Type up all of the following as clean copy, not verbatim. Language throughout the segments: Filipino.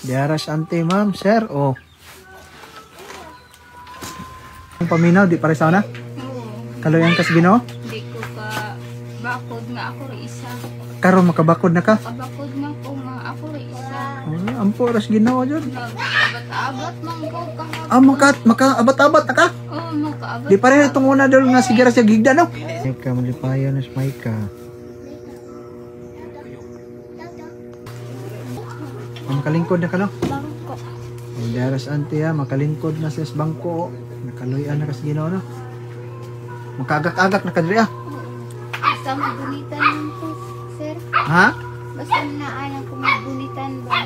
Diaras ante ma'am, sir. Oh. Ang paminaw di pare sa na. Kaloyan kas Ginoo. Di ko ka bakod nga ako rin isa. Karon makabakod na ka. Kabakod na ko nga ako rin isa. Oh, ampo ras Ginoo jud. Nag-abat-abat man ko kahapon. Ah, maka-abat-abat na ka. Oo, makaabot. Di pare itong una dol nga sigara sa gigda no. Ika malipayan nas Maika. Makalingkod na ka no. Bangko. Diaras ante ha, makalingkod na sa bangko. Nakaluyan na kas Ginoo no. Makagak-agak na ka diri ah. Basta magbunitan lang po, sir. Ha? Basta naanan ko magbunitan ba?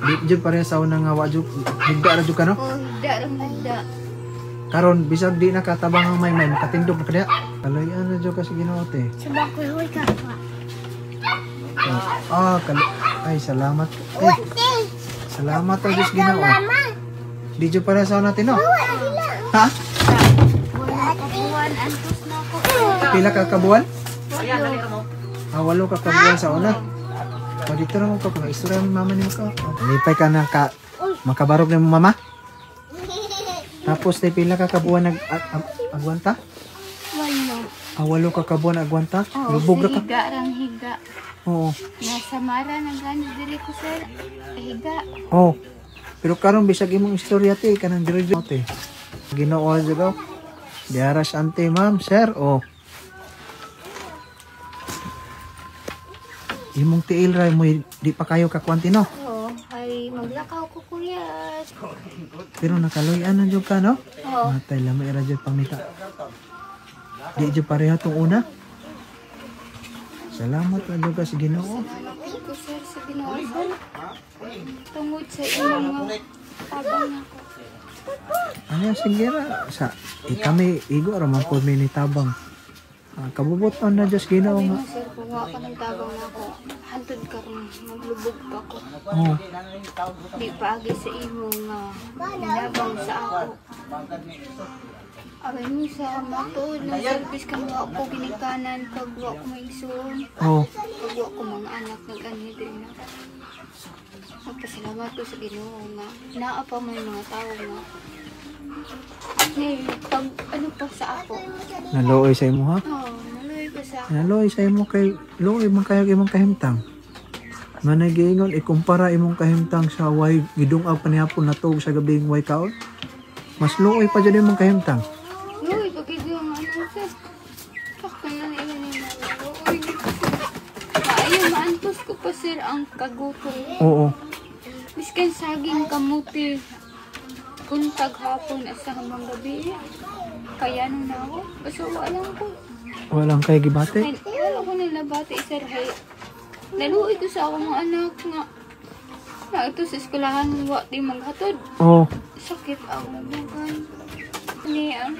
Di jud pare sa una nga wa jud higda ra jud ka no. Oo, higda rin higda. Karon bisag di nakatabang ang may makatindog na kaya. Kaluyan na jud kas Ginoo te. Sa bako, huy ka. Ah, ay salamat. Eh, salamat ta Diyos Ginoo. Di jud para sa natin no. Ha? Wala ka buwan, antos na ako. Pila ka kabuan? Walo. Ah, 8 ka kabuan sa una. O dito na mo ka kung istorya ng mama ni mo ka. Lipay ka na ka makabarog ni mo mama. Tapos tay pila ka kabuan agwanta? Walo. Ah, 8 ka kabuan agwanta? Oo, Lubog ra sa ka. higa rang higa. Oo. Nasa Mara na gani diri ko, sir. Higa. Oh. Pero karon bisag imong istorya te kanang diri te. Ginoo jud daw. Diaras ante ma'am, sir. Oh. Imong tiil ra mo di pa kayo kakwanti no. Oo, ay maglakaw ko, kuya. Pero nakaluyan na jud ka no. Oo. Matay lamay ra jud pangita. Di jud pareha tong una. Salamat ra jud ka sa Ginoo. Salamat ko, sir, sa Ginoo, sir. Tungod sa inyong mga tabang ako. Ano sige ra sa kami igo ra man pud mi ni tabang. Kabubuton na Diyos Ginoo nga. Sir, kung wala ka ng tabang na ako, hantod ka rin, maglubog pa ko. Oh. Di paagi sa imo nga inabang sa ako. Abay mo sa matod ng service ka mga ako ginikanan pag wala ko maigsoon. Oh. Pag wala ko mga anak nag-anhidri na. Magpasalamat ko sa Ginoo nga naa pa may mga tao nga. Ngayon, pag ano pa sa ako. Naluoy sa imo ha? Oo, naluoy pa sa ako. Naluoy sa imo kay luoy man kayo imong kahimtang. Manay giingon ikumpara imong kahimtang sa way gidungag panihapon natog sa gabing way kaon. Mas luoy pa jud imong kahimtang. Luoy, pagkid yung ano sir. Sakto na nila ni Luoy. Ayaw, maantos ko pa sir ang kagutom. Oo. Miskan saging kamuti. Kuntag hapon asa hanggang gabi. Kaya nung na ako. Basta walang ko. Walang kay gibate. Ay, wala ko nilabati sir. Hay, naluoy ko sa akong mga anak nga. Na ito sa eskulahan wa di maghatod. Oo. Sakit ang mabugan. Ni ang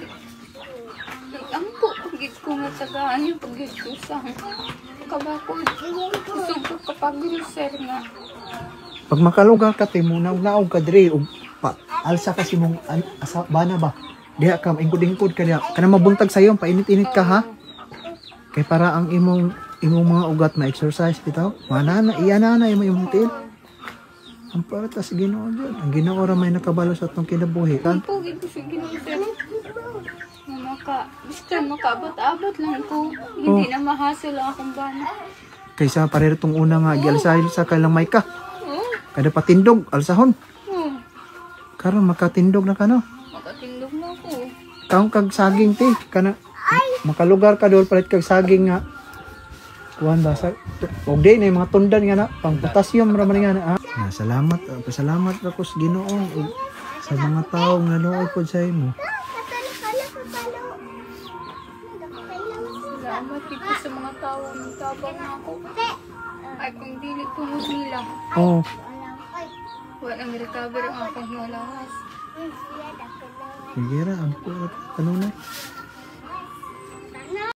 pagit ko nga tagaan yung pagit ko sa kabakod. Gusto ko kapag sir nga. Pag makalugar ka timo naog ka diri ug alsa kasi mong asa bana ba. Diha ka ingkod-ingkod ka diha. Kana mabuntag sayo painit-init ka ha. Kay para ang imong mga ugat ma-exercise bitaw. Mana na iya na imong tiil. Ang parata sa Ginoo jud. Ang Ginoo ra may nakabalo sa atong kinabuhi. Ang pugid ko sa Ginoo sir. Nga basta makaabot-abot lang ko. Hindi na mahasol ang akong bana. Kaysa pareho tong una nga gialsahil sa kailang may ka. Oo. Kada patindog alsahon. Oo. Karon makatindog na ka no. Makatindog na ako. Kaong kag saging ti kana makalugar ka dol palit kag saging nga. Kuan ba sa og day na yung mga tundan nga na pang potassium ra man nga na. Salamat, pasalamat ra ko sa Ginoo ug sa mga tawo nga luoy pod sa imo. Salamat dito sa mga tao ng tabang ako. Ay kung dili tungod nila. Oh, Walang recover ang akong halawas. sige ra ang kanunay.